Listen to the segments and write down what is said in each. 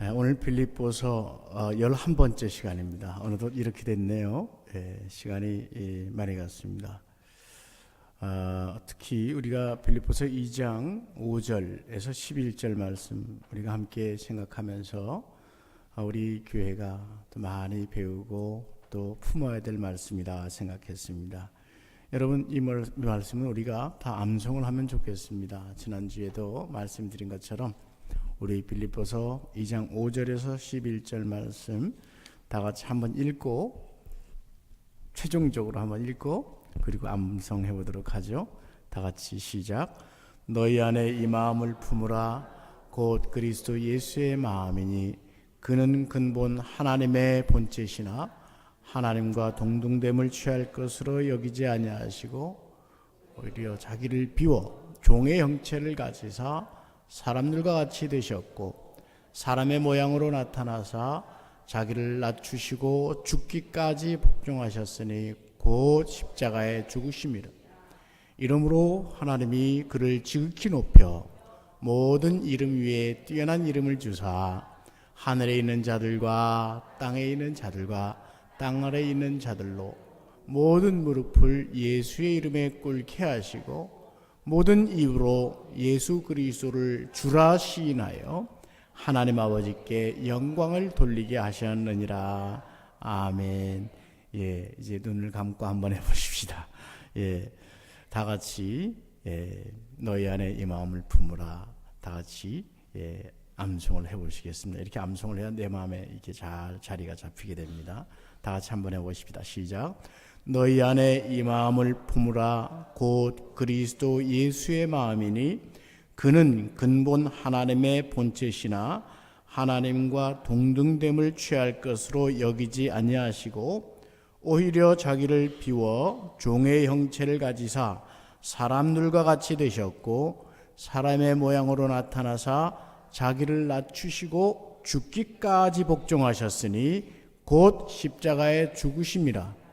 오늘 빌립보서 11번째 시간입니다. 어느덧 이렇게 됐네요. 시간이 많이 갔습니다. 특히 우리가 빌립보서 2장 5절에서 11절 말씀 우리가 함께 생각하면서 우리 교회가 또 많이 배우고 또 품어야 될 말씀이다 생각했습니다. 여러분, 이 말씀은 우리가 다 암송을 하면 좋겠습니다. 지난주에도 말씀드린 것처럼 우리 빌립보서 2장 5절에서 11절 말씀 다 같이 한번 읽고 최종적으로 한번 읽고 그리고 암송해 보도록 하죠. 다 같이 시작. 너희 안에 이 마음을 품으라. 곧 그리스도 예수의 마음이니 그는 근본 하나님의 본체시나 하나님과 동등됨을 취할 것으로 여기지 아니하시고 오히려 자기를 비워 종의 형체를 가지사 사람들과 같이 되셨고 사람의 모양으로 나타나사 자기를 낮추시고 죽기까지 복종하셨으니 곧 십자가에 죽으심이라. 이러므로 하나님이 그를 지극히 높여 모든 이름 위에 뛰어난 이름을 주사 하늘에 있는 자들과 땅에 있는 자들과 땅 아래에 있는 자들로 모든 무릎을 예수의 이름에 꿇게 하시고 모든 입으로 예수 그리스도를 주라 시인하여 하나님 아버지께 영광을 돌리게 하셨느니라. 아멘. 이제 눈을 감고 한번 해보십시다. 다 같이 너희 안에 이 마음을 품으라. 다 같이 암송을 해보시겠습니다. 이렇게 암송을 해야 내 마음에 이렇게 잘 자리가 잡히게 됩니다. 다 같이 한번 해보십시다. 시작. 너희 안에 이 마음을 품으라. 곧 그리스도 예수의 마음이니 그는 근본 하나님의 본체시나 하나님과 동등됨을 취할 것으로 여기지 아니하시고 오히려 자기를 비워 종의 형체를 가지사 사람들과 같이 되셨고 사람의 모양으로 나타나사 자기를 낮추시고 죽기까지 복종하셨으니 곧 십자가에 죽으심이라.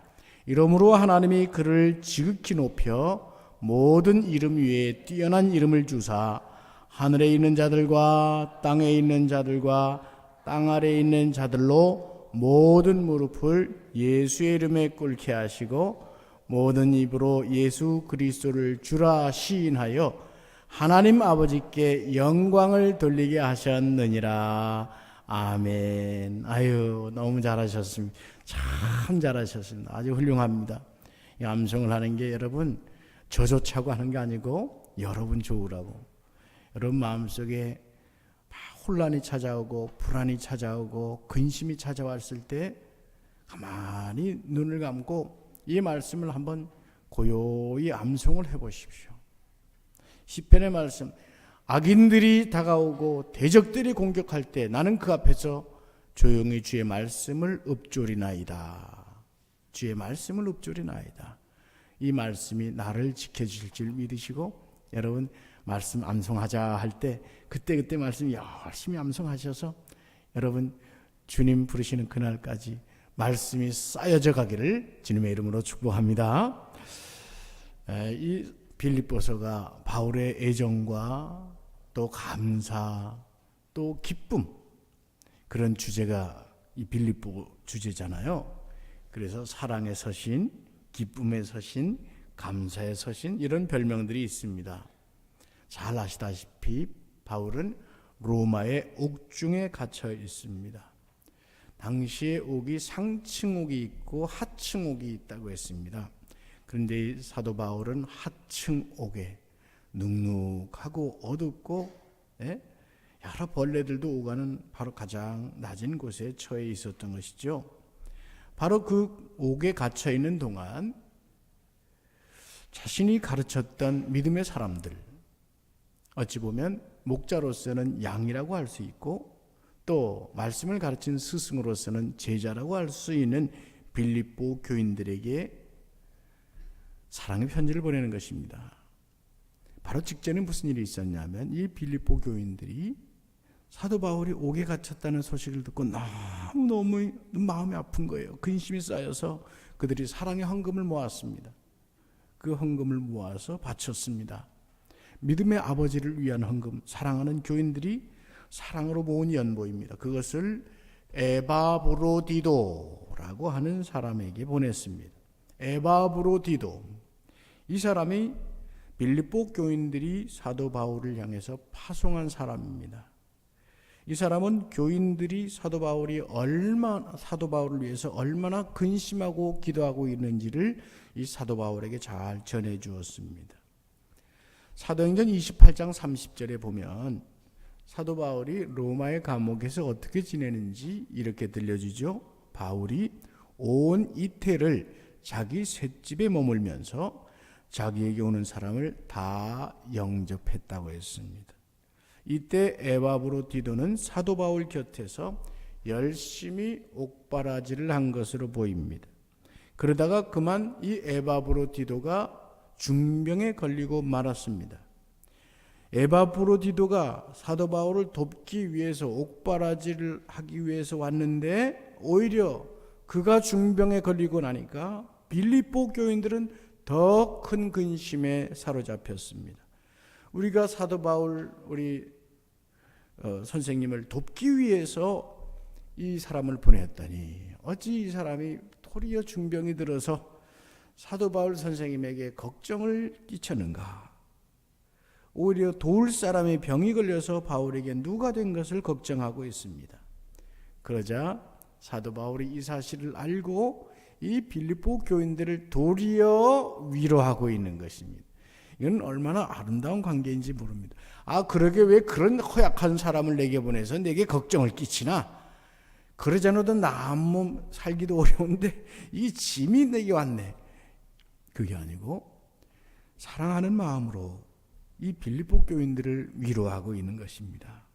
이러므로 하나님이 그를 지극히 높여 모든 이름 위에 뛰어난 이름을 주사 하늘에 있는 자들과 땅에 있는 자들과 땅 아래에 있는 자들로 모든 무릎을 예수의 이름에 꿇게 하시고 모든 입으로 예수 그리스도를 주라 시인하여 하나님 아버지께 영광을 돌리게 하셨느니라. 아멘. 아유, 너무 잘하셨습니다. 참 잘하셨습니다. 아주 훌륭합니다. 이 암송을 하는 게 여러분 저 좋자고 하는 게 아니고 여러분 좋으라고. 여러분 마음속에 혼란이 찾아오고 불안이 찾아오고 근심이 찾아왔을 때 가만히 눈을 감고 이 말씀을 한번 고요히 암송을 해보십시오. 시편의 말씀, 악인들이 다가오고 대적들이 공격할 때 나는 그 앞에서 조용히 주의 말씀을 읊조리나이다. 주의 말씀을 읊조리나이다. 이 말씀이 나를 지켜주실 줄 믿으시고 여러분 말씀 암송하자 할 때 그때 말씀 열심히 암송하셔서 여러분 주님 부르시는 그날까지 말씀이 쌓여져 가기를 주님의 이름으로 축복합니다. 이 빌립보서가 바울의 애정과 또 감사 또 기쁨 그런 주제가 이 빌립보 주제잖아요. 그래서 사랑의 서신, 기쁨의 서신, 감사의 서신 이런 별명들이 있습니다. 잘 아시다시피 바울은 로마의 옥중에 갇혀 있습니다. 당시의 옥이 상층 옥이 있고 하층 옥이 있다고 했습니다. 그런데 사도 바울은 하층 옥에 눅눅하고 어둡고 여러 벌레들도 오가는 바로 가장 낮은 곳에 처해 있었던 것이죠. 바로 그 옥에 갇혀 있는 동안 자신이 가르쳤던 믿음의 사람들, 어찌 보면 목자로서는 양이라고 할 수 있고 또 말씀을 가르친 스승으로서는 제자라고 할 수 있는 빌립보 교인들에게 사랑의 편지를 보내는 것입니다. 바로 직전에 무슨 일이 있었냐면 이 빌립보 교인들이 사도 바울이 옥에 갇혔다는 소식을 듣고 너무 마음이 아픈 거예요. 근심이 쌓여서 그들이 사랑의 헌금을 모았습니다. 그 헌금을 모아서 바쳤습니다. 믿음의 아버지를 위한 헌금, 사랑하는 교인들이 사랑으로 모은 연보입니다. 그것을 에바브로디도라고 하는 사람에게 보냈습니다. 에바브로디도, 이 사람이 빌립보 교인들이 사도 바울을 향해서 파송한 사람입니다. 이 사람은 교인들이 사도 바울을 위해서 얼마나 근심하고 기도하고 있는지를 이 사도 바울에게 잘 전해 주었습니다. 사도행전 28장 30절에 보면 사도 바울이 로마의 감옥에서 어떻게 지내는지 이렇게 들려주죠. 바울이 온 이태를 자기 셋집에 머물면서 자기에게 오는 사람을 다 영접했다고 했습니다. 이때 에바브로디도는 사도 바울 곁에서 열심히 옥바라지를 한 것으로 보입니다. 그러다가 그만 이 에바브로디도가 중병에 걸리고 말았습니다. 에바브로디도가 사도 바울을 돕기 위해서 옥바라지를 하기 위해서 왔는데 오히려 그가 중병에 걸리고 나니까 빌립보 교인들은 더 큰 근심에 사로잡혔습니다. 우리가 사도 바울 우리 선생님을 돕기 위해서 이 사람을 보냈더니 어찌 이 사람이 도리어 중병이 들어서 사도 바울 선생님에게 걱정을 끼쳤는가? 오히려 도울 사람의 병이 걸려서 바울에게 누가 된 것을 걱정하고 있습니다. 그러자 사도 바울이 이 사실을 알고 이 빌립보 교인들을 도리어 위로하고 있는 것입니다. 이건 얼마나 아름다운 관계인지 모릅니다. 그러게 왜 그런 허약한 사람을 내게 보내서 내게 걱정을 끼치나? 그러지 않아도 나 몸 살기도 어려운데 이 짐이 내게 왔네. 그게 아니고 사랑하는 마음으로 이 빌립보 교인들을 위로하고 있는 것입니다.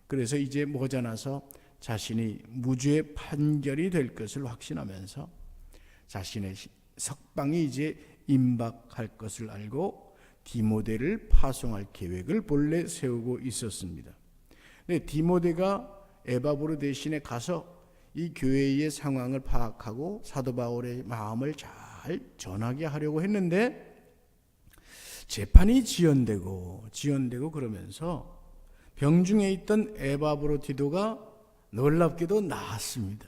그래서 이제 머지않아서 자신이 무죄의 판결이 될 것을 확신하면서 자신의 석방이 이제 임박할 것을 알고 디모데를 파송할 계획을 본래 세우고 있었습니다. 네, 디모데가 에바브로 대신에 가서 이 교회의 상황을 파악하고 사도 바울의 마음을 잘 전하게 하려고 했는데 재판이 지연되고 그러면서 병중에 있던 에바브로디도가 놀랍게도 나았습니다.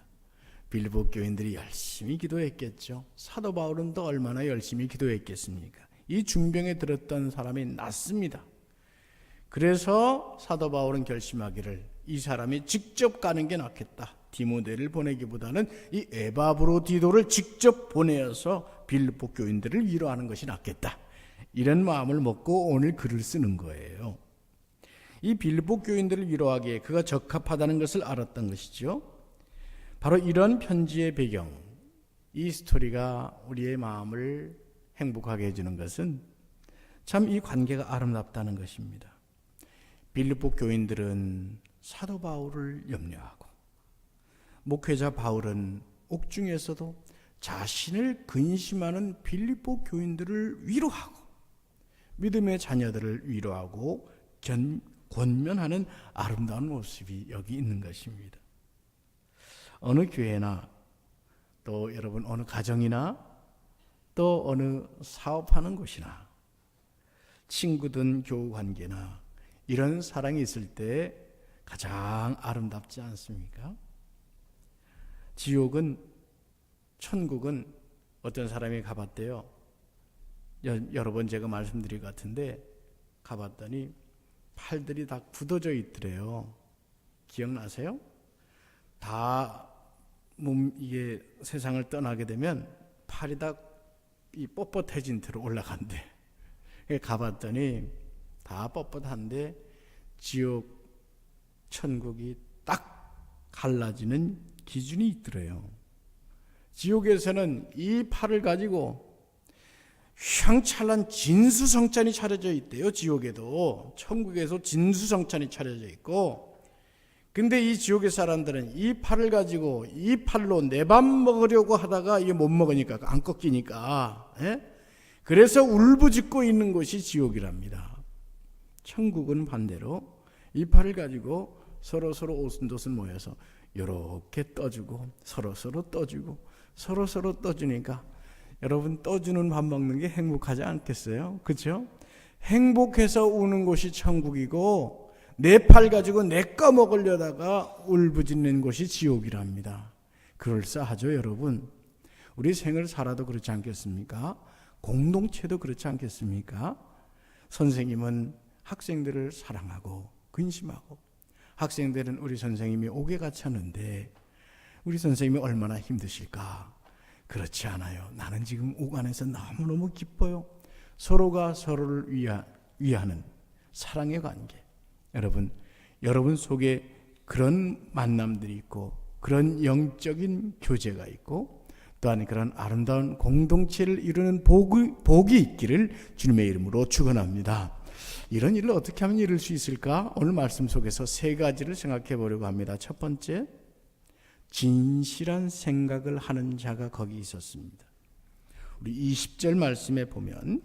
빌립보 교인들이 열심히 기도했겠죠. 사도 바울은 또 얼마나 열심히 기도했겠습니까? 이 중병에 들었던 사람이 낫습니다. 그래서 사도 바울은 결심하기를 이 사람이 직접 가는 게 낫겠다. 디모데를 보내기보다는 이 에바브로디도를 직접 보내어서 빌립보 교인들을 위로하는 것이 낫겠다. 이런 마음을 먹고 오늘 글을 쓰는 거예요. 이 빌립보 교인들을 위로하기에 그가 적합하다는 것을 알았던 것이죠. 바로 이런 편지의 배경, 이 스토리가 우리의 마음을 행복하게 해주는 것은 참 이 관계가 아름답다는 것입니다. 빌립보 교인들은 사도 바울을 염려하고 목회자 바울은 옥중에서도 자신을 근심하는 빌립보 교인들을 위로하고 믿음의 자녀들을 위로하고 권면하는 아름다운 모습이 여기 있는 것입니다. 어느 교회나 또 여러분 어느 가정이나 또 어느 사업하는 곳이나 친구든 교우관계나 이런 사랑이 있을 때 가장 아름답지 않습니까? 지옥은 천국은 어떤 사람이 가봤대요. 여러 번 제가 말씀드린 것 같은데 가봤더니 팔들이 다 굳어져 있더래요. 기억나세요? 다 이게 세상을 떠나게 되면 팔이 다 이 뻣뻣해진 채로 올라간대. 가봤더니 다 뻣뻣한데 지옥, 천국이 딱 갈라지는 기준이 있더래요. 지옥에서는 이 팔을 가지고 휘황찬란 진수성찬이 차려져 있대요. 지옥에도. 천국에서 진수성찬이 차려져 있고, 근데 이 지옥의 사람들은 이 팔을 가지고 이 팔로 내 밥 먹으려고 하다가 이게 못 먹으니까 안 꺾이니까, 그래서 울부짖고 있는 곳이 지옥이랍니다. 천국은 반대로 이 팔을 가지고 서로 오순도순 모여서 이렇게 떠주고 서로 떠주고 서로 떠주니까 여러분 떠주는 밥 먹는 게 행복하지 않겠어요? 그렇죠? 행복해서 우는 곳이 천국이고 내 팔 가지고 내 거 먹으려다가 울부짖는 곳이 지옥이랍니다. 그럴싸하죠, 여러분? 우리 생을 살아도 그렇지 않겠습니까? 공동체도 그렇지 않겠습니까? 선생님은 학생들을 사랑하고 근심하고, 학생들은 우리 선생님이 옥에 갇혔는데 우리 선생님이 얼마나 힘드실까? 그렇지 않아요. 나는 지금 옥 안에서 너무너무 기뻐요. 서로가 서로를 위하는 사랑의 관계. 여러분 속에 그런 만남들이 있고, 그런 영적인 교제가 있고, 또한 그런 아름다운 공동체를 이루는 복이 있기를 주님의 이름으로 축원합니다. 이런 일을 어떻게 하면 이룰 수 있을까? 오늘 말씀 속에서 세 가지를 생각해 보려고 합니다. 첫 번째, 진실한 생각을 하는 자가 거기 있었습니다. 우리 20절 말씀에 보면,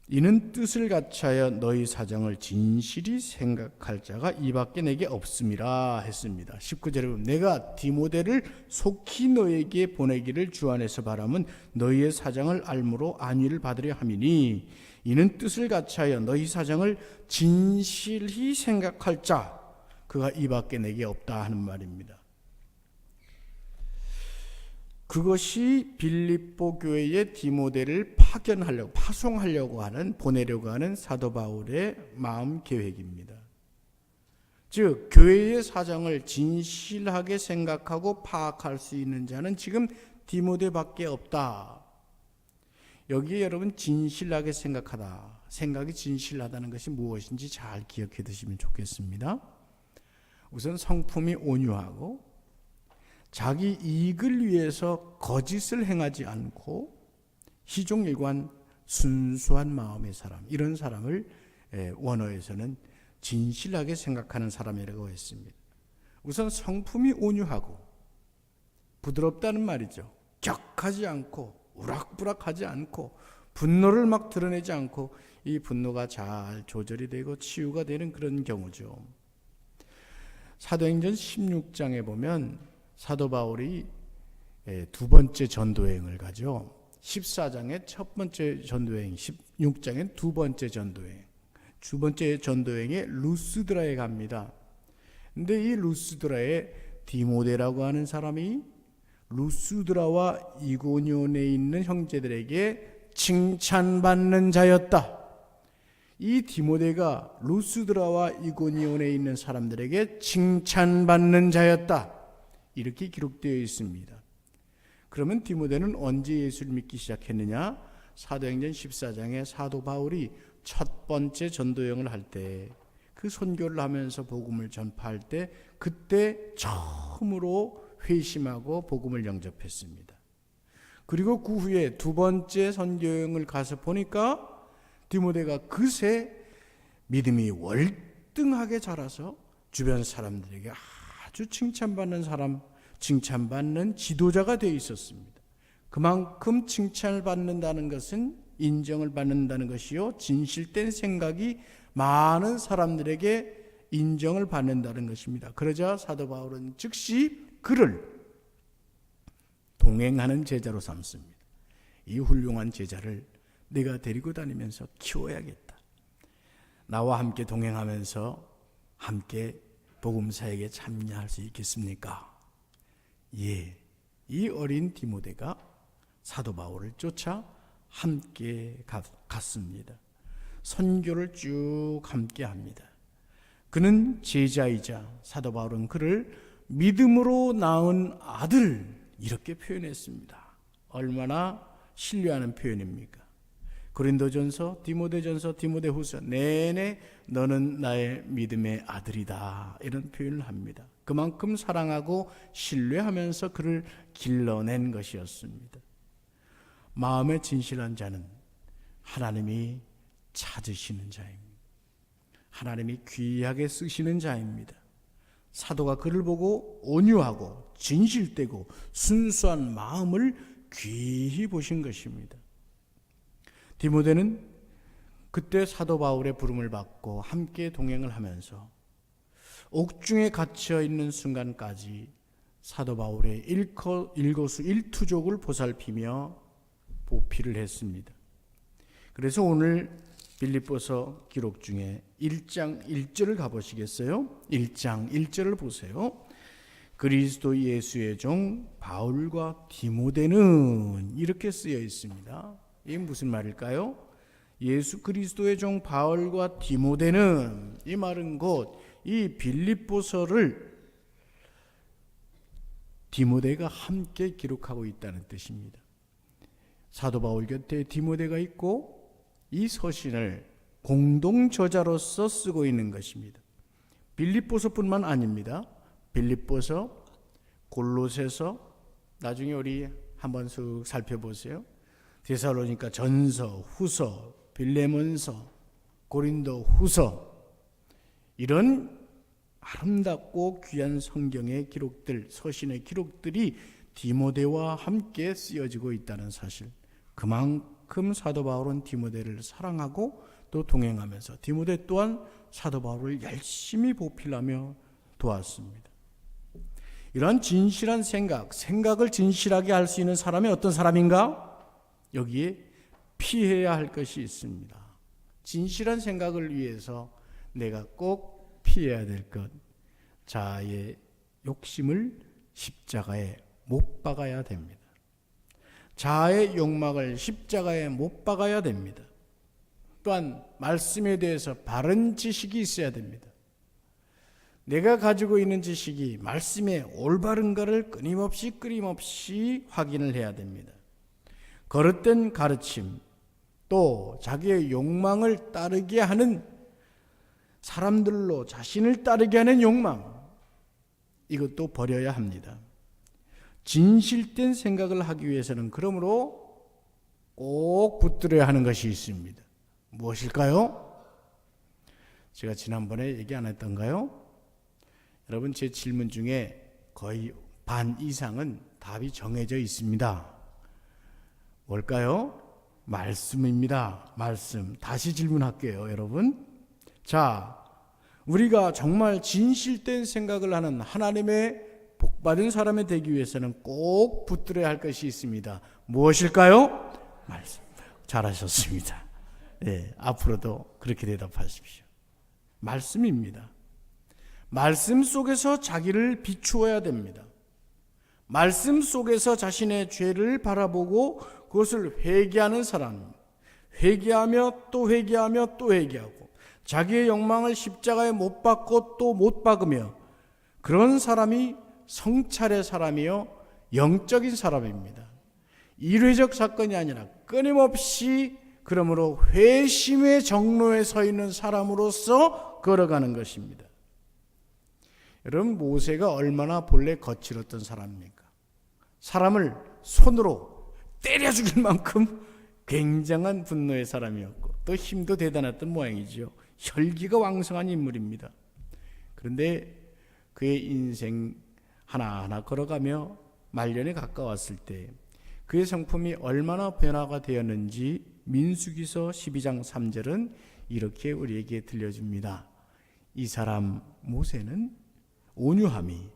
이는 뜻을 같이하여 너희 사정을 진실히 생각할 자가 이밖에 내게 없음이라 했습니다. 19절에 보면, 내가 디모데를 속히 너에게 보내기를 주 안에서 바라면 너희의 사정을 알므로 안위를 받으려 함이니, 이는 뜻을 같이하여 너희 사정을 진실히 생각할 자, 그가 이밖에 내게 없다 하는 말입니다. 그것이 빌립보 교회에 디모데를 파송하려고 하는, 보내려고 하는 사도 바울의 마음 계획입니다. 즉, 교회의 사정을 진실하게 생각하고 파악할 수 있는 자는 지금 디모데밖에 없다. 여기에 여러분, 진실하게 생각하다, 생각이 진실하다는 것이 무엇인지 잘 기억해 두시면 좋겠습니다. 우선 성품이 온유하고 자기 이익을 위해서 거짓을 행하지 않고 희종일관 순수한 마음의 사람, 이런 사람을 원어에서는 진실하게 생각하는 사람이라고 했습니다. 우선 성품이 온유하고 부드럽다는 말이죠. 격하지 않고 우락부락하지 않고 분노를 막 드러내지 않고, 이 분노가 잘 조절이 되고 치유가 되는 그런 경우죠. 사도행전 16장에 보면 사도 바울이 두 번째 전도여행을 가죠. 14장의 첫 번째 전도여행, 16장의 두 번째 전도여행. 두 번째 전도여행에 루스드라에 갑니다. 근데 이 루스드라에 디모데라고 하는 사람이 루스드라와 이고니온에 있는 형제들에게 칭찬받는 자였다. 이 디모데가 루스드라와 이고니온에 있는 사람들에게 칭찬받는 자였다. 이렇게 기록되어 있습니다. 그러면 디모데는 언제 예수를 믿기 시작했느냐? 사도행전 14장에 사도 바울이 첫 번째 전도여행을 할 때, 그 선교를 하면서 복음을 전파할 때, 그때 처음으로 회심하고 복음을 영접했습니다. 그리고 그 후에 두 번째 선교여행을 가서 보니까 디모데가 그새 믿음이 월등하게 자라서 주변 사람들에게 아주 칭찬받는 사람, 칭찬받는 지도자가 되어 있었습니다. 그만큼 칭찬을 받는다는 것은, 인정을 받는다는 것이요, 진실된 생각이 많은 사람들에게 인정을 받는다는 것입니다. 그러자 사도 바울은 즉시 그를 동행하는 제자로 삼습니다. 이 훌륭한 제자를 내가 데리고 다니면서 키워야겠다. 나와 함께 동행하면서 함께 복음사역에 참여할 수 있겠습니까? 예, 이 어린 디모데가 사도 바울을 쫓아 함께 갔습니다. 선교를 쭉 함께 합니다. 그는 제자이자 사도 바울은 그를 믿음으로 낳은 아들, 이렇게 표현했습니다. 얼마나 신뢰하는 표현입니까? 고린도전서, 디모데전서, 디모데후서 내내 너는 나의 믿음의 아들이다, 이런 표현을 합니다. 그만큼 사랑하고 신뢰하면서 그를 길러낸 것이었습니다. 마음에 진실한 자는 하나님이 찾으시는 자입니다. 하나님이 귀하게 쓰시는 자입니다. 사도가 그를 보고 온유하고 진실되고 순수한 마음을 귀히 보신 것입니다. 디모데는 그때 사도 바울의 부름을 받고 함께 동행을 하면서 옥중에 갇혀 있는 순간까지 사도 바울의 일거수일투족을 보살피며 보필을 했습니다. 그래서 오늘 빌립보서 기록 중에 1장 1절을 가보시겠어요? 1장 1절을 보세요. 그리스도 예수의 종 바울과 디모데는 이렇게 쓰여 있습니다. 이게 무슨 말일까요? 예수 그리스도의 종 바울과 디모데는, 이 말은 곧 이 빌립보서를 디모데가 함께 기록하고 있다는 뜻입니다. 사도 바울 곁에 디모데가 있고 이 서신을 공동 저자로서 쓰고 있는 것입니다. 빌립보서뿐만 아닙니다. 빌립보서, 골로새서, 나중에 우리 한번 쭉 살펴보세요. 데살로니가 전서, 후서, 빌레몬서, 고린도 후서, 이런 아름답고 귀한 성경의 기록들, 서신의 기록들이 디모데와 함께 쓰여지고 있다는 사실, 그만큼 사도 바울은 디모데를 사랑하고 또 동행하면서 디모데 또한 사도 바울을 열심히 보필하며 도왔습니다. 이러한 진실한 생각을 진실하게 할 수 있는 사람이 어떤 사람인가? 여기에 피해야 할 것이 있습니다. 진실한 생각을 위해서 내가 꼭 피해야 될 것, 자아의 욕심을 십자가에 못 박아야 됩니다. 자아의 욕망을 십자가에 못 박아야 됩니다. 또한 말씀에 대해서 바른 지식이 있어야 됩니다. 내가 가지고 있는 지식이 말씀의 올바른가를 끊임없이 확인을 해야 됩니다. 거릇된 가르침, 또 자기의 욕망을 따르게 하는 사람들로 자신을 따르게 하는 욕망, 이것도 버려야 합니다. 진실된 생각을 하기 위해서는 그러므로 꼭 붙들어야 하는 것이 있습니다. 무엇일까요? 제가 지난번에 얘기 안 했던가요? 여러분, 제 질문 중에 거의 반 이상은 답이 정해져 있습니다. 뭘까요? 말씀입니다. 말씀. 다시 질문할게요, 여러분. 자, 우리가 정말 진실된 생각을 하는 하나님의 복받은 사람이 되기 위해서는 꼭 붙들어야 할 것이 있습니다. 무엇일까요? 말씀. 잘하셨습니다. 네, 앞으로도 그렇게 대답하십시오. 말씀입니다. 말씀 속에서 자기를 비추어야 됩니다. 말씀 속에서 자신의 죄를 바라보고 그것을 회개하는 사람, 회개하며 또 회개하며 또 회개하고 자기의 욕망을 십자가에 못 박고 또 못 박으며, 그런 사람이 성찰의 사람이요 영적인 사람입니다. 일회적 사건이 아니라 끊임없이 그러므로 회심의 정로에 서 있는 사람으로서 걸어가는 것입니다. 여러분, 모세가 얼마나 본래 거칠었던 사람입니까? 사람을 손으로 때려 죽일 만큼 굉장한 분노의 사람이었고 또 힘도 대단했던 모양이죠. 혈기가 왕성한 인물입니다. 그런데 그의 인생 하나하나 걸어가며 말년에 가까웠을 때 그의 성품이 얼마나 변화가 되었는지 민수기서 12장 3절은 이렇게 우리에게 들려줍니다. 이 사람 모세는 온유함이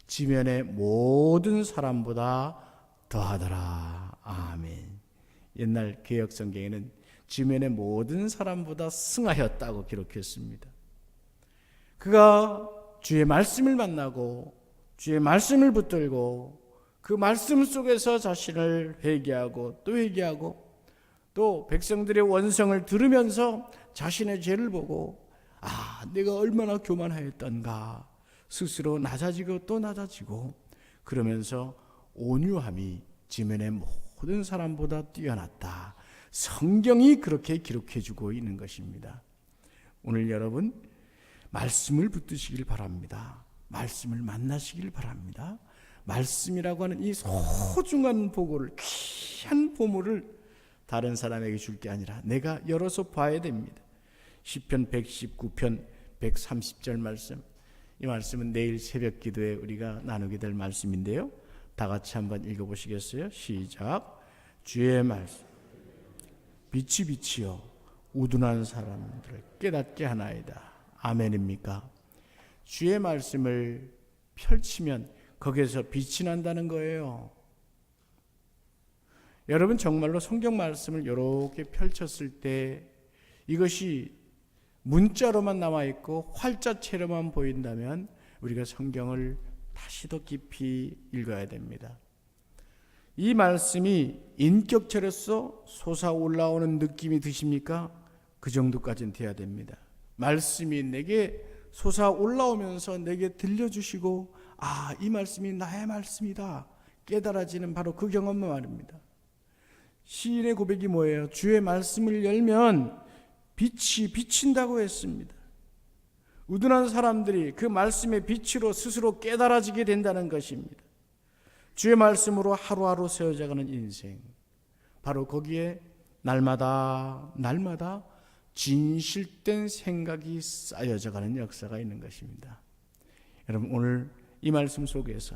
지면의 모든 사람보다 더하더라. 아멘. 옛날 개역 성경에는 지면의 모든 사람보다 승하였다고 기록했습니다. 그가 주의 말씀을 만나고 주의 말씀을 붙들고 그 말씀 속에서 자신을 회개하고 또 회개하고 또 백성들의 원성을 들으면서 자신의 죄를 보고 내가 얼마나 교만하였던가 스스로 낮아지고 또 낮아지고 그러면서 온유함이 지면의 모든 사람보다 뛰어났다. 성경이 그렇게 기록해주고 있는 것입니다. 오늘 여러분 말씀을 붙드시길 바랍니다. 말씀을 만나시길 바랍니다. 말씀이라고 하는 이 소중한 보고를, 귀한 보물을 다른 사람에게 줄 게 아니라 내가 열어서 봐야 됩니다. 시편 119편 130절 말씀, 이 말씀은 내일 새벽 기도에 우리가 나누게 될 말씀인데요, 다 같이 한번 읽어보시겠어요? 시작. 주의 말씀 빛이요 우둔한 사람들을 깨닫게 하나이다. 아멘입니까? 주의 말씀을 펼치면 거기에서 빛이 난다는 거예요. 여러분, 정말로 성경 말씀을 이렇게 펼쳤을 때 이것이 문자로만 남아있고 활자체로만 보인다면 우리가 성경을 다시 더 깊이 읽어야 됩니다. 이 말씀이 인격체로서 솟아올라오는 느낌이 드십니까? 그 정도까지는 돼야 됩니다. 말씀이 내게 솟아올라오면서 내게 들려주시고 이 말씀이 나의 말씀이다 깨달아지는 바로 그 경험만 말입니다. 시인의 고백이 뭐예요? 주의 말씀을 열면 빛이 비친다고 했습니다. 우둔한 사람들이 그 말씀의 빛으로 스스로 깨달아지게 된다는 것입니다. 주의 말씀으로 하루하루 세워져가는 인생, 바로 거기에 날마다 진실된 생각이 쌓여져가는 역사가 있는 것입니다. 여러분, 오늘 이 말씀 속에서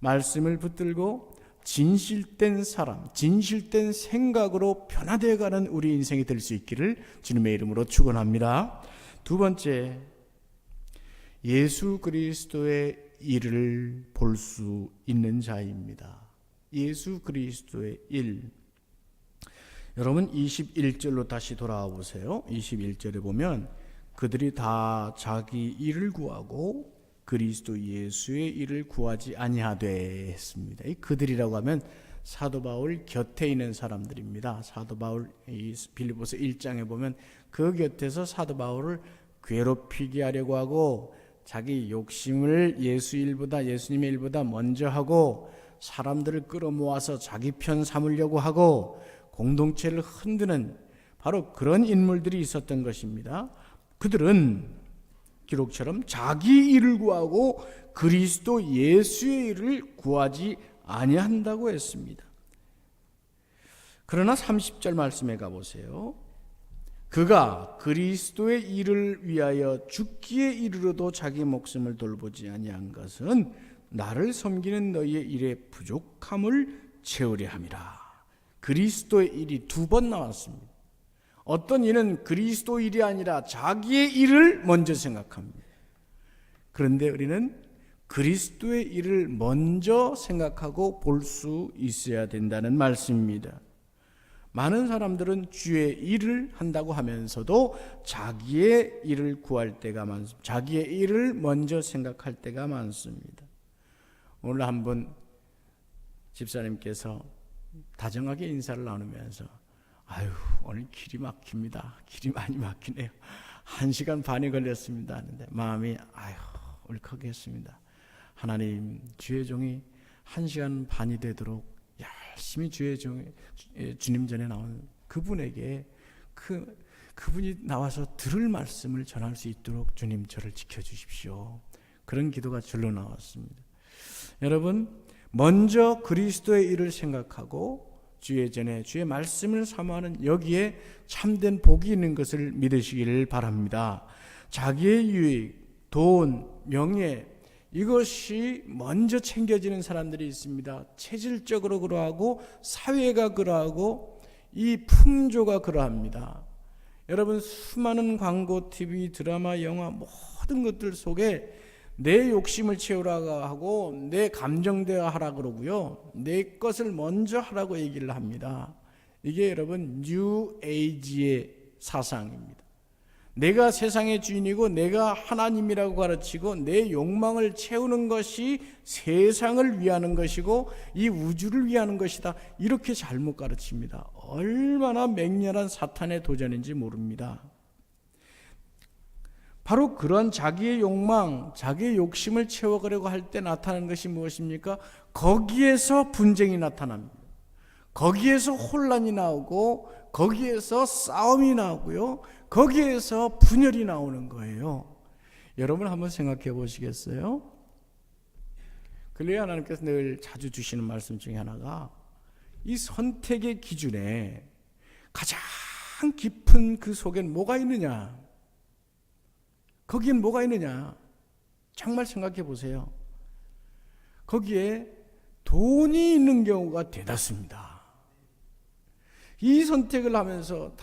말씀을 붙들고 진실된 사람, 진실된 생각으로 변화되어가는 우리 인생이 될 수 있기를 주님의 이름으로 축원합니다. 두 번째, 예수 그리스도의 일을 볼 수 있는 자입니다. 예수 그리스도의 일. 여러분 21절로 다시 돌아와 보세요. 21절에 보면 그들이 다 자기 일을 구하고 그리스도 예수의 일을 구하지 아니하되 했습니다. 이 그들이라고 하면 사도 바울 곁에 있는 사람들입니다. 사도 바울 이 빌립보서 1장에 보면 그 곁에서 사도 바울을 괴롭히게 하려고 하고 자기 욕심을 예수님의 일보다 먼저 하고 사람들을 끌어모아서 자기 편 삼으려고 하고 공동체를 흔드는 바로 그런 인물들이 있었던 것입니다. 그들은 기록처럼 자기 일을 구하고 그리스도 예수의 일을 구하지 아니한다고 했습니다. 그러나 30절 말씀에 가보세요. 그가 그리스도의 일을 위하여 죽기에 이르러도 자기 목숨을 돌보지 아니한 것은 나를 섬기는 너희의 일의 부족함을 채우려 함이라. 그리스도의 일이 두 번 나왔습니다. 어떤 이는 그리스도 일이 아니라 자기의 일을 먼저 생각합니다. 그런데 우리는 그리스도의 일을 먼저 생각하고 볼 수 있어야 된다는 말씀입니다. 많은 사람들은 주의 일을 한다고 하면서도 자기의 일을 구할 때가 많습니다. 자기의 일을 먼저 생각할 때가 많습니다. 오늘 한번 집사님께서 다정하게 인사를 나누면서 오늘 길이 막힙니다. 길이 많이 막히네요. 1시간 반이 걸렸습니다 하는데 마음이 울컥했습니다. 하나님, 주의 종이 1시간 반이 되도록 열심히 주님 전에 나온 그분에게 그분이 나와서 들을 말씀을 전할 수 있도록 주님 저를 지켜주십시오. 그런 기도가 절로 나왔습니다. 여러분, 먼저 그리스도의 일을 생각하고 주의 말씀을 사모하는 여기에 참된 복이 있는 것을 믿으시기를 바랍니다. 자기의 유익, 돈, 명예, 이것이 먼저 챙겨지는 사람들이 있습니다. 체질적으로 그러하고 사회가 그러하고 이 풍조가 그러합니다. 여러분, 수많은 광고, TV, 드라마, 영화 모든 것들 속에 내 욕심을 채우라고 하고 내 감정 대화하라 그러고요. 내 것을 먼저 하라고 얘기를 합니다. 이게 여러분 뉴 에이지의 사상입니다. 내가 세상의 주인이고 내가 하나님이라고 가르치고 내 욕망을 채우는 것이 세상을 위하는 것이고 이 우주를 위하는 것이다. 이렇게 잘못 가르칩니다. 얼마나 맹렬한 사탄의 도전인지 모릅니다. 바로 그런 자기의 욕망, 자기의 욕심을 채워가려고 할 때 나타나는 것이 무엇입니까? 거기에서 분쟁이 나타납니다. 거기에서 혼란이 나오고 거기에서 싸움이 나오고요. 거기에서 분열이 나오는 거예요. 여러분 한번 생각해 보시겠어요? 그래야 하나님께서 늘 자주 주시는 말씀 중에 하나가 이 선택의 기준에 가장 깊은 그 속엔 뭐가 있느냐? 거기엔 뭐가 있느냐? 정말 생각해 보세요. 거기에 돈이 있는 경우가 대다수입니다. 이 선택을 하면서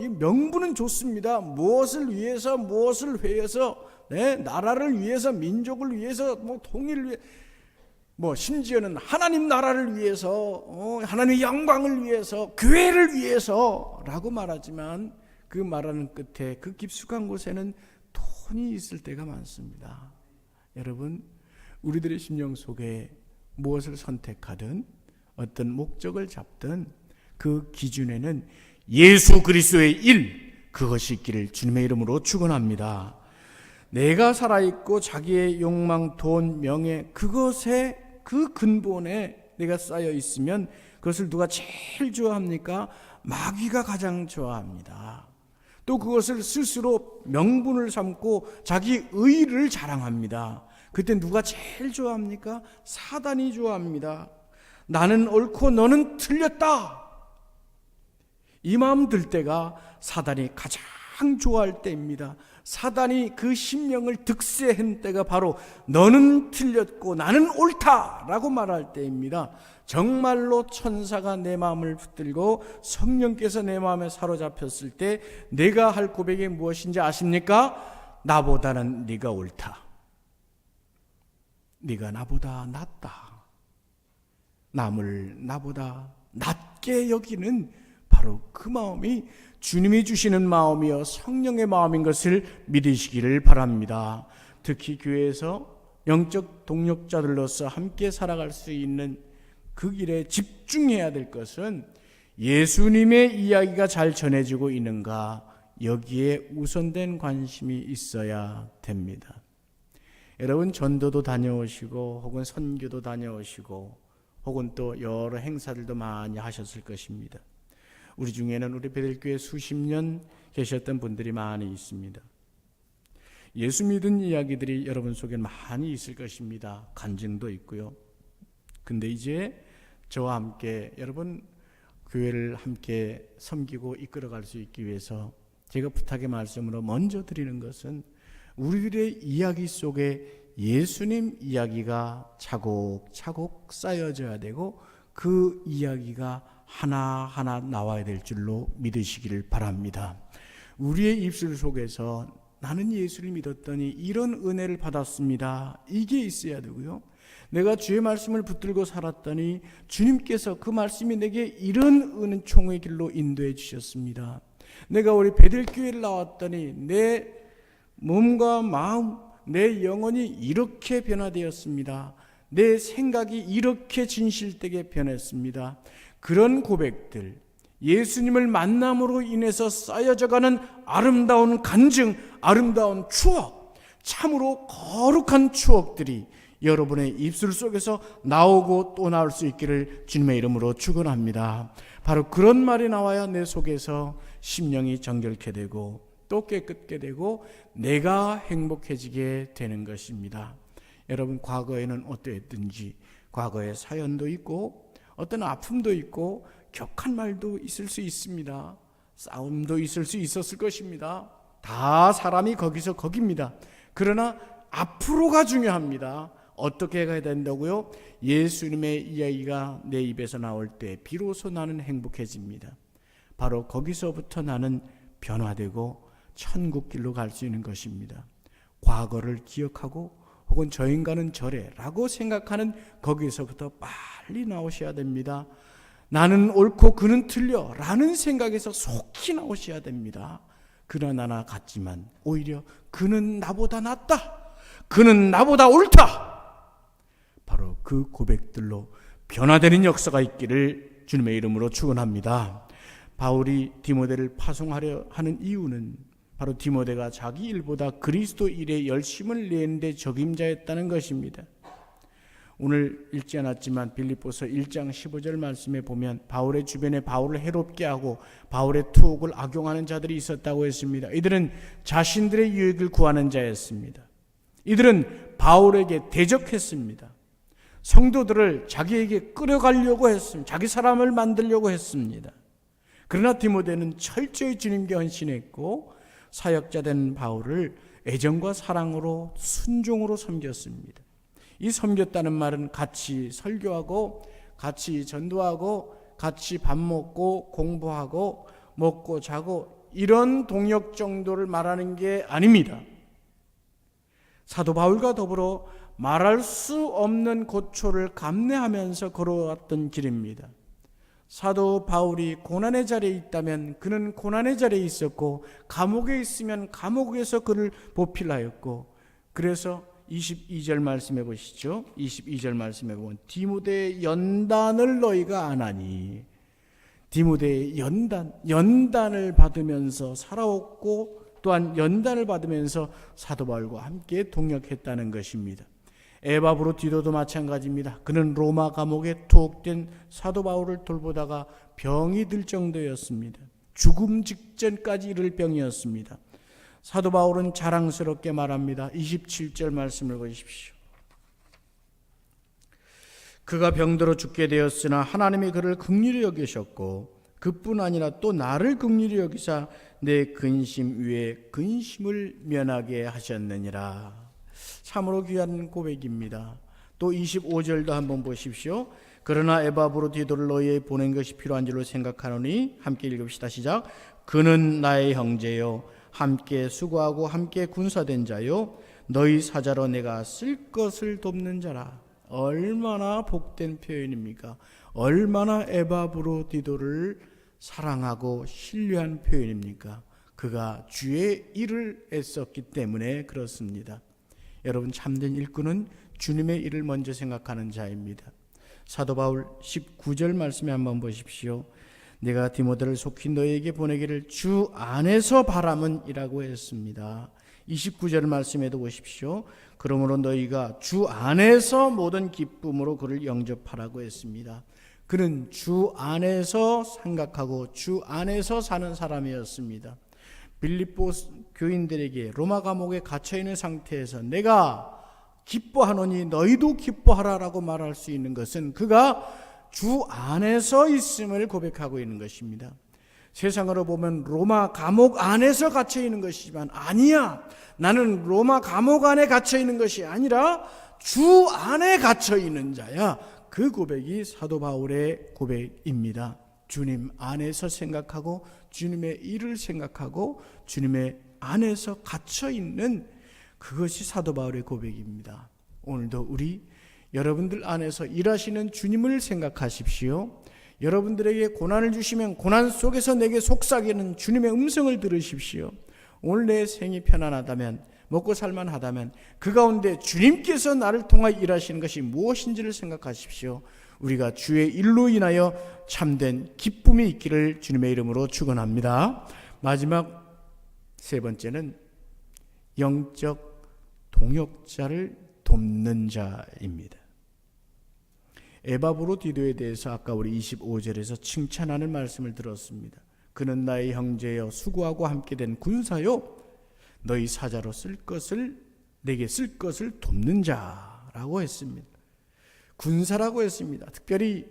이 명분은 좋습니다. 무엇을 위해서, 무엇을 회해서, 나라를 위해서, 민족을 위해서, 통일을 위해 심지어는 하나님 나라를 위해서, 하나님의 영광을 위해서, 교회를 위해서라고 말하지만 그 말하는 끝에 그 깊숙한 곳에는 돈이 있을 때가 많습니다. 여러분, 우리들의 심령 속에 무엇을 선택하든 어떤 목적을 잡든 그 기준에는 예수 그리스도의 일, 그것이 있기를 주님의 이름으로 축원합니다. 내가 살아있고 자기의 욕망, 돈, 명예, 그것에 그 근본에 내가 쌓여 있으면 그것을 누가 제일 좋아합니까? 마귀가 가장 좋아합니다. 또 그것을 스스로 명분을 삼고 자기 의를 자랑합니다. 그때 누가 제일 좋아합니까? 사단이 좋아합니다. 나는 옳고 너는 틀렸다, 이 마음 들 때가 사단이 가장 좋아할 때입니다. 사단이 그 심령을 득세한 때가 바로 너는 틀렸고 나는 옳다라고 말할 때입니다. 정말로 천사가 내 마음을 붙들고 성령께서 내 마음에 사로잡혔을 때 내가 할 고백이 무엇인지 아십니까? 나보다는 네가 옳다, 네가 나보다 낫다, 남을 나보다 낮게 여기는 바로 그 마음이 주님이 주시는 마음이요 성령의 마음인 것을 믿으시기를 바랍니다. 특히 교회에서 영적 동력자들로서 함께 살아갈 수 있는 그 길에 집중해야 될 것은 예수님의 이야기가 잘 전해지고 있는가, 여기에 우선된 관심이 있어야 됩니다. 여러분, 전도도 다녀오시고 혹은 선교도 다녀오시고 혹은 또 여러 행사들도 많이 하셨을 것입니다. 우리 중에는 우리 베들교회 수십 년 계셨던 분들이 많이 있습니다. 예수 믿은 이야기들이 여러분 속에 많이 있을 것입니다. 간증도 있고요. 근데 이제 저와 함께 여러분 교회를 함께 섬기고 이끌어갈 수 있기 위해서 제가 부탁의 말씀으로 먼저 드리는 것은 우리들의 이야기 속에 예수님 이야기가 차곡차곡 쌓여져야 되고 그 이야기가 하나하나 나와야 될 줄로 믿으시기를 바랍니다. 우리의 입술 속에서 나는 예수를 믿었더니 이런 은혜를 받았습니다, 이게 있어야 되고요. 내가 주의 말씀을 붙들고 살았더니 주님께서 그 말씀이 내게 이런 은총의 길로 인도해 주셨습니다. 내가 우리 베들교회를 나왔더니 내 몸과 마음, 내 영혼이 이렇게 변화되었습니다. 내 생각이 이렇게 진실되게 변했습니다. 그런 고백들, 예수님을 만남으로 인해서 쌓여져가는 아름다운 간증, 아름다운 추억, 참으로 거룩한 추억들이 여러분의 입술 속에서 나오고 또 나올 수 있기를 주님의 이름으로 축원합니다. 바로 그런 말이 나와야 내 속에서 심령이 정결케 되고 또 깨끗게 되고 내가 행복해지게 되는 것입니다. 여러분, 과거에는 어떠했든지 과거에 사연도 있고 어떤 아픔도 있고 격한 말도 있을 수 있습니다. 싸움도 있을 수 있었을 것입니다. 다 사람이 거기서 거깁니다. 그러나 앞으로가 중요합니다. 어떻게 가야 된다고요? 예수님의 이야기가 내 입에서 나올 때 비로소 나는 행복해집니다. 바로 거기서부터 나는 변화되고 천국길로 갈 수 있는 것입니다. 과거를 기억하고 혹은 저 인간은 저래라고 생각하는 거기서부터 빨리 나오셔야 됩니다. 나는 옳고 그는 틀려 라는 생각에서 속히 나오셔야 됩니다. 그러나 나 같지만 오히려 그는 나보다 낫다, 그는 나보다 옳다, 바로 그 고백들로 변화되는 역사가 있기를 주님의 이름으로 축원합니다. 바울이 디모데를 파송하려 하는 이유는 바로 디모데가 자기 일보다 그리스도 일에 열심을 내는데 적임자였다는 것입니다. 오늘 읽지 않았지만 빌립보서 1장 15절 말씀에 보면 바울의 주변에 바울을 해롭게 하고 바울의 투옥을 악용하는 자들이 있었다고 했습니다. 이들은 자신들의 유익을 구하는 자였습니다. 이들은 바울에게 대적했습니다. 성도들을 자기에게 끌어가려고 했습니다. 자기 사람을 만들려고 했습니다. 그러나 디모데는 철저히 주님께 헌신했고 사역자 된 바울을 애정과 사랑으로 순종으로 섬겼습니다. 이 섬겼다는 말은 같이 설교하고 같이 전도하고 같이 밥 먹고 공부하고 먹고 자고 이런 동역 정도를 말하는 게 아닙니다. 사도 바울과 더불어 말할 수 없는 고초를 감내하면서 걸어왔던 길입니다. 사도 바울이 고난의 자리에 있다면 그는 고난의 자리에 있었고, 감옥에 있으면 감옥에서 그를 보필하였고, 그래서 22절 말씀해 보시죠. 22절 말씀해 보면 디모데의 연단을 너희가 아나니, 디모데의 연단을 받으면서 살아왔고, 또한 연단을 받으면서 사도 바울과 함께 동역했다는 것입니다. 에바브로디도도 마찬가지입니다. 그는 로마 감옥에 투옥된 사도 바울을 돌보다가 병이 들 정도였습니다. 죽음 직전까지 이를 병이었습니다. 사도 바울은 자랑스럽게 말합니다. 27절 말씀을 보십시오. 그가 병들어 죽게 되었으나 하나님이 그를 긍휼히 여기셨고, 그뿐 아니라 또 나를 긍휼히 여기사 내 근심 위에 근심을 면하게 하셨느니라. 참으로 귀한 고백입니다. 또 25절도 한번 보십시오. 그러나 에바브로디도를 너희에 보낸 것이 필요한 줄로 생각하노니, 함께 읽읍시다. 시작. 그는 나의 형제요 함께 수고하고 함께 군사된 자요 너희 사자로 내가 쓸 것을 돕는 자라. 얼마나 복된 표현입니까? 얼마나 에바브로디도를 사랑하고 신뢰한 표현입니까? 그가 주의 일을 애썼기 때문에 그렇습니다. 여러분, 참된 일꾼은 주님의 일을 먼저 생각하는 자입니다. 사도 바울 19절 말씀에 한번 보십시오. 내가 디모데를 속히 너희에게 보내기를 주 안에서 바람은 이라고 했습니다. 29절 말씀에도 보십시오. 그러므로 너희가 주 안에서 모든 기쁨으로 그를 영접하라고 했습니다. 그는 주 안에서 생각하고 주 안에서 사는 사람이었습니다. 빌립보 교인들에게 로마 감옥에 갇혀있는 상태에서 내가 기뻐하노니 너희도 기뻐하라라고 말할 수 있는 것은 그가 주 안에서 있음을 고백하고 있는 것입니다. 세상으로 보면 로마 감옥 안에서 갇혀있는 것이지만, 아니야, 나는 로마 감옥 안에 갇혀있는 것이 아니라 주 안에 갇혀있는 자야. 그 고백이 사도 바울의 고백입니다. 주님 안에서 생각하고 주님의 일을 생각하고 주님의 안에서 갇혀있는, 그것이 사도 바울의 고백입니다. 오늘도 우리 여러분들 안에서 일하시는 주님을 생각하십시오. 여러분들에게 고난을 주시면 고난 속에서 내게 속삭이는 주님의 음성을 들으십시오. 오늘 내 생이 편안하다면, 먹고 살만하다면 그 가운데 주님께서 나를 통하여 일하시는 것이 무엇인지를 생각하십시오. 우리가 주의 일로 인하여 참된 기쁨이 있기를 주님의 이름으로 축원합니다. 마지막 세 번째는 영적 동역자를 돕는 자입니다. 에바브로디도에 대해서 아까 우리 25절에서 칭찬하는 말씀을 들었습니다. 그는 나의 형제여 수고하고 함께 된 군사요 너희 사자로 내게 쓸 것을 돕는 자라고 했습니다. 군사라고 했습니다. 특별히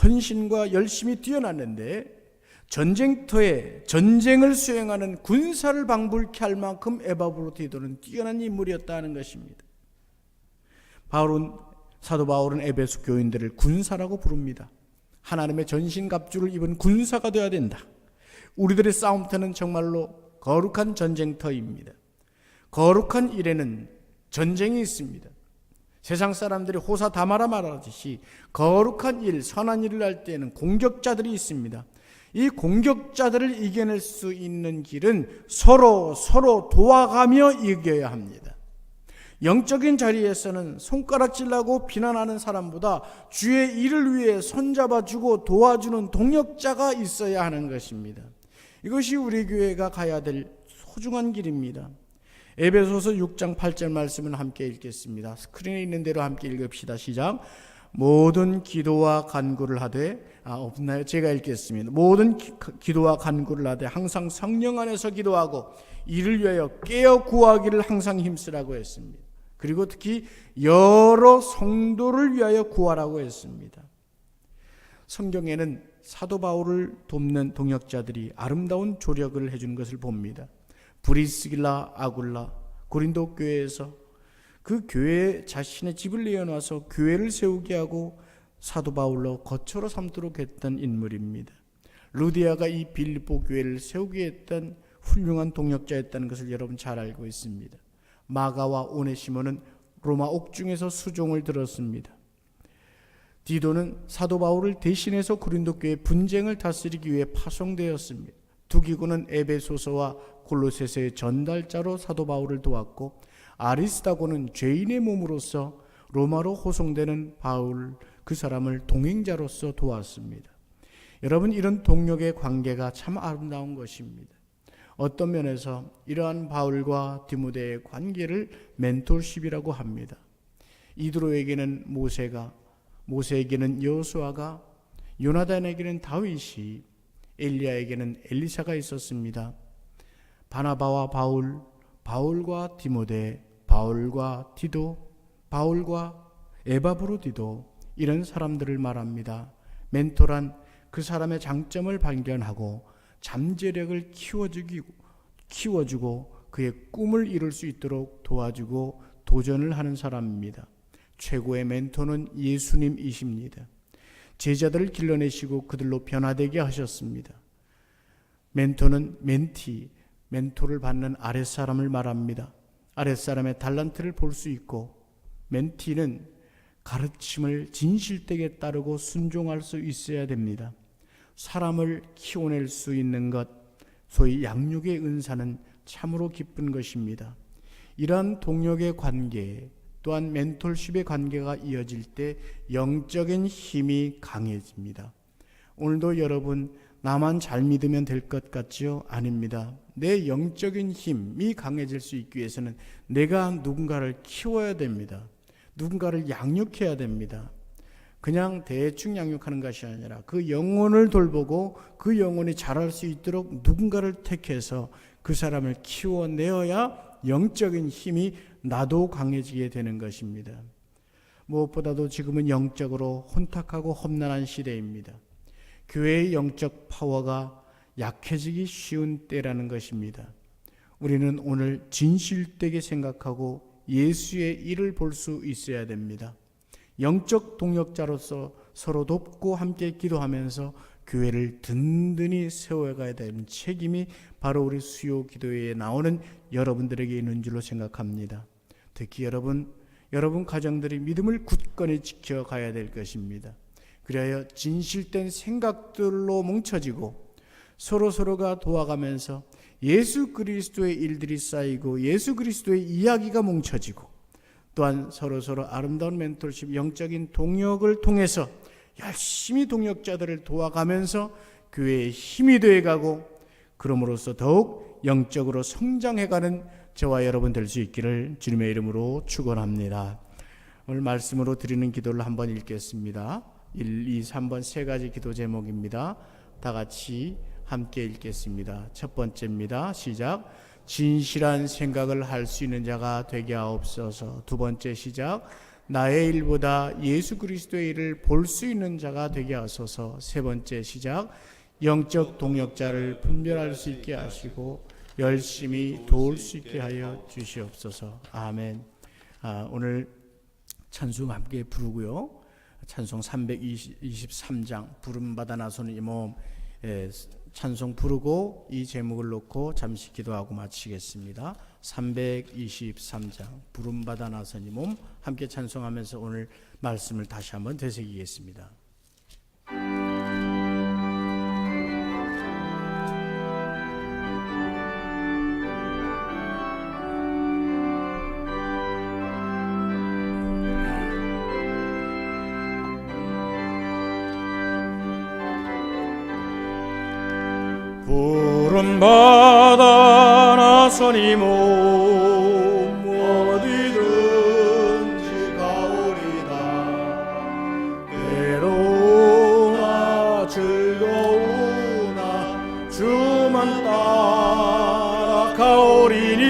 헌신과 열심히 뛰어났는데 전쟁터에 전쟁을 수행하는 군사를 방불케 할 만큼 에바브로디도는 뛰어난 인물이었다는 것입니다. 사도 바울은 에베소 교인들을 군사라고 부릅니다. 하나님의 전신갑주를 입은 군사가 되어야 된다. 우리들의 싸움터는 정말로 거룩한 전쟁터입니다. 거룩한 일에는 전쟁이 있습니다. 세상 사람들이 호사다마라 말하듯이 거룩한 일, 선한 일을 할 때에는 공격자들이 있습니다. 이 공격자들을 이겨낼 수 있는 길은 서로 도와가며 이겨야 합니다. 영적인 자리에서는 손가락질하고 비난하는 사람보다 주의 일을 위해 손잡아주고 도와주는 동역자가 있어야 하는 것입니다. 이것이 우리 교회가 가야 될 소중한 길입니다. 에베소서 6장 8절 말씀을 함께 읽겠습니다. 스크린에 있는 대로 함께 읽읍시다. 시작. 모든 기도와 간구를 하되, 없나요? 제가 읽겠습니다. 모든 기도와 간구를 하되 항상 성령 안에서 기도하고 이를 위하여 깨어 구하기를 항상 힘쓰라고 했습니다. 그리고 특히 여러 성도를 위하여 구하라고 했습니다. 성경에는 사도 바울을 돕는 동역자들이 아름다운 조력을 해주는 것을 봅니다. 브리스길라, 아굴라, 고린도 교회에서 그 교회에 자신의 집을 내어놔서 교회를 세우게 하고 사도 바울로 거처로 삼도록 했던 인물입니다. 루디아가 이 빌립보 교회를 세우게 했던 훌륭한 동역자였다는 것을 여러분 잘 알고 있습니다. 마가와 오네시모는 로마 옥중에서 수종을 들었습니다. 디도는 사도 바울을 대신해서 고린도 교회 분쟁을 다스리기 위해 파송되었습니다. 두기고는 에베소서와 골로새서의 전달자로 사도 바울을 도왔고, 아리스다고는 죄인의 몸으로서 로마로 호송되는 바울 그 사람을 동행자로서 도왔습니다. 여러분, 이런 동력의 관계가 참 아름다운 것입니다. 어떤 면에서 이러한 바울과 디모데의 관계를 멘토십이라고 합니다. 이드로에게는 모세가, 모세에게는 여호수아가, 요나단에게는 다윗이, 엘리야에게는 엘리사가 있었습니다. 바나바와 바울, 바울과 디모데, 바울과 디도, 바울과 에바브로디도, 이런 사람들을 말합니다. 멘토란 그 사람의 장점을 발견하고 잠재력을 키워주고 그의 꿈을 이룰 수 있도록 도와주고 도전을 하는 사람입니다. 최고의 멘토는 예수님이십니다. 제자들을 길러내시고 그들로 변화되게 하셨습니다. 멘토는 멘토를 받는 아랫사람을 말합니다. 아랫사람의 달란트를 볼 수 있고, 멘티는 가르침을 진실되게 따르고 순종할 수 있어야 됩니다. 사람을 키워낼 수 있는 것, 소위 양육의 은사는 참으로 기쁜 것입니다. 이러한 동력의 관계, 또한 멘토십의 관계가 이어질 때 영적인 힘이 강해집니다. 오늘도 여러분, 나만 잘 믿으면 될 것 같지요? 아닙니다. 내 영적인 힘이 강해질 수 있기 위해서는 내가 누군가를 키워야 됩니다. 누군가를 양육해야 됩니다. 그냥 대충 양육하는 것이 아니라 그 영혼을 돌보고 그 영혼이 자랄 수 있도록 누군가를 택해서 그 사람을 키워내어야 영적인 힘이 나도 강해지게 되는 것입니다. 무엇보다도 지금은 영적으로 혼탁하고 험난한 시대입니다. 교회의 영적 파워가 약해지기 쉬운 때라는 것입니다. 우리는 오늘 진실되게 생각하고 예수의 일을 볼 수 있어야 됩니다. 영적 동역자로서 서로 돕고 함께 기도하면서 교회를 든든히 세워가야 되는 책임이 바로 우리 수요 기도회에 나오는 여러분들에게 있는 줄로 생각합니다. 특히 여러분 가정들이 믿음을 굳건히 지켜가야 될 것입니다. 그래야 진실된 생각들로 뭉쳐지고 서로가 도와가면서 예수 그리스도의 일들이 쌓이고 예수 그리스도의 이야기가 뭉쳐지고, 또한 서로 아름다운 멘토십, 영적인 동역을 통해서 열심히 동역자들을 도와가면서 교회의 힘이 되어가고, 그럼으로써 더욱 영적으로 성장해가는 저와 여러분 될 수 있기를 주님의 이름으로 축원합니다. 오늘 말씀으로 드리는 기도를 한번 읽겠습니다. 1, 2, 3번 세 가지 기도 제목입니다. 다 같이 함께 읽겠습니다. 첫 번째입니다. 시작. 진실한 생각을 할 수 있는 자가 되게 하옵소서. 두 번째 시작. 나의 일보다 예수 그리스도의 일을 볼 수 있는 자가 되게 하소서. 세 번째 시작. 영적 동역자를 분별할 수 있게 하시고 열심히 도울 수 있게 하여 주시옵소서. 아멘. 오늘 찬송 함께 부르고요. 찬송 323장 부름받아 나서는 이 몸, 찬송 부르고 이 제목을 놓고 잠시 기도하고 마치겠습니다. 323장 부름받아 나선 이 몸, 함께 찬송하면서 오늘 말씀을 다시 한번 되새기겠습니다. 부름받아 나선 이 몸 어디든지 가오리다. 괴로우나 즐거우나 주만 따라 가오리니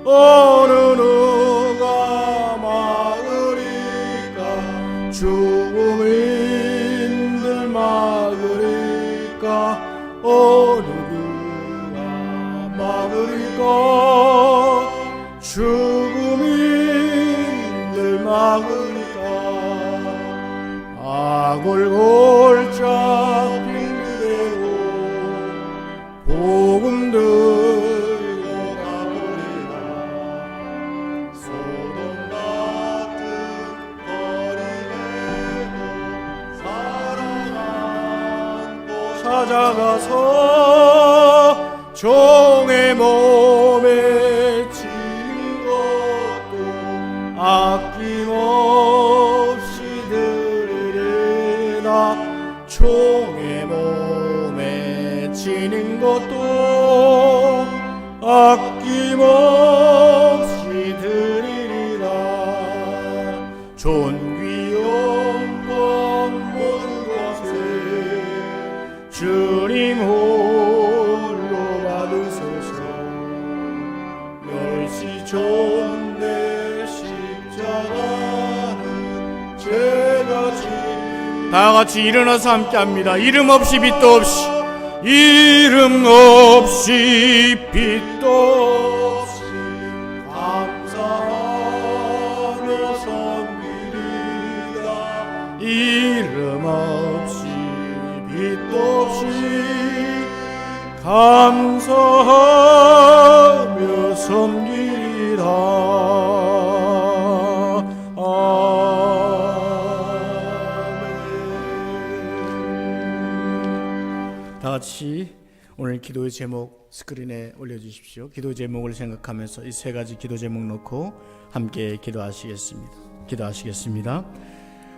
어느 누가 막으리까. 죽음인들 막으리까. 어느 누가 막으리까. 죽음인들 막으리까. 악을 골짜 빌대고 복음 들고 가버리라. 찾아가서 종의 몸에 지는 것도 아낌없이 드리리라. 종의 몸에 지는 것도 아낌없이 드리리라. 존귀 영광 모든 것을 주님 홀로 받으소서. 멸시 존대 십자가는 제가 다 같이 일어나서 함께합니다. 이름 없이 빛도 없이, 이름 없이 빛도 없이 감사하며 섬기리라. 이름 없이 빛도 없이 감사하며 섬기리라. 다 같이 오늘 기도의 제목 스크린에 올려주십시오. 기도 제목을 생각하면서 이 세 가지 기도 제목 놓고 함께 기도하시겠습니다.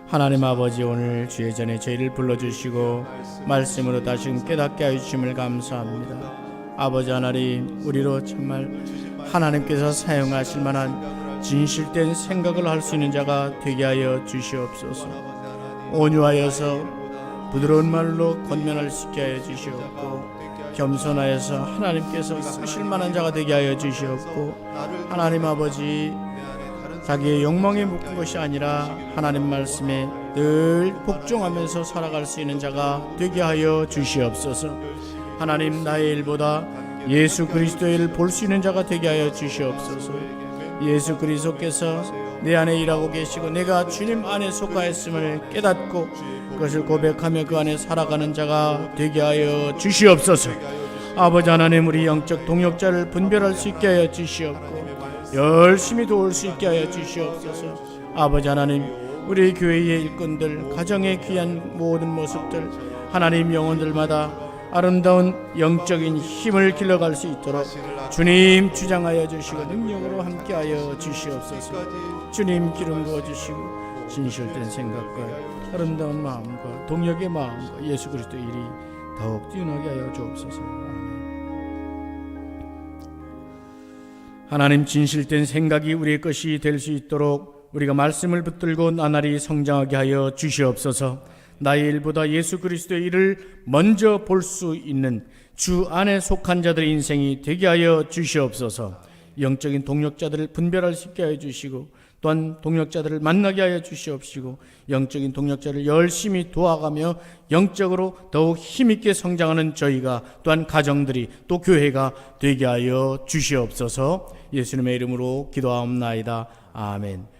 하나님 아버지, 오늘 주의 전에 저희를 불러주시고 말씀으로 다시금 깨닫게 하여 주심을 감사합니다. 아버지 하나님, 우리로 정말 하나님께서 사용하실 만한 진실된 생각을 할 수 있는 자가 되게 하여 주시옵소서. 온유하여서 부드러운 말로 권면을 시켜 하여 주시옵고, 겸손하여서 하나님께서 쓰실 만한 자가 되게 하여 주시옵고, 하나님 아버지, 자기의 욕망에 묶은 것이 아니라 하나님 말씀에 늘 복종하면서 살아갈 수 있는 자가 되게 하여 주시옵소서. 하나님, 나의 일보다 예수 그리스도의 일을 볼 수 있는 자가 되게 하여 주시옵소서. 예수 그리스도께서 내 안에 일하고 계시고 내가 주님 안에 속하였음을 깨닫고 그것을 고백하며 그 안에 살아가는 자가 되게 하여 주시옵소서. 아버지 하나님, 우리 영적 동역자를 분별할 수 있게 하여 주시옵고 열심히 도울 수 있게 하여 주시옵소서. 아버지 하나님, 우리 교회의 일꾼들, 가정의 귀한 모든 모습들, 하나님 영혼들마다 아름다운 영적인 힘을 길러갈 수 있도록 주님 주장하여 주시고 능력으로 함께하여 주시옵소서. 주님 기름 부어주시고 진실된 생각과 아름다운 마음과 동역의 마음과 예수 그리스도의 일이 더욱 뛰어나게 하여 주옵소서. 아멘. 하나님, 진실된 생각이 우리의 것이 될 수 있도록 우리가 말씀을 붙들고 나날이 성장하게 하여 주시옵소서. 나의 일보다 예수 그리스도의 일을 먼저 볼 수 있는 주 안에 속한 자들의 인생이 되게 하여 주시옵소서. 영적인 동역자들을 분별할 수 있게 하여 주시고 또한 동역자들을 만나게 하여 주시옵시고 영적인 동역자를 열심히 도와가며 영적으로 더욱 힘있게 성장하는 저희가 또한 가정들이 또 교회가 되게 하여 주시옵소서. 예수님의 이름으로 기도하옵나이다. 아멘.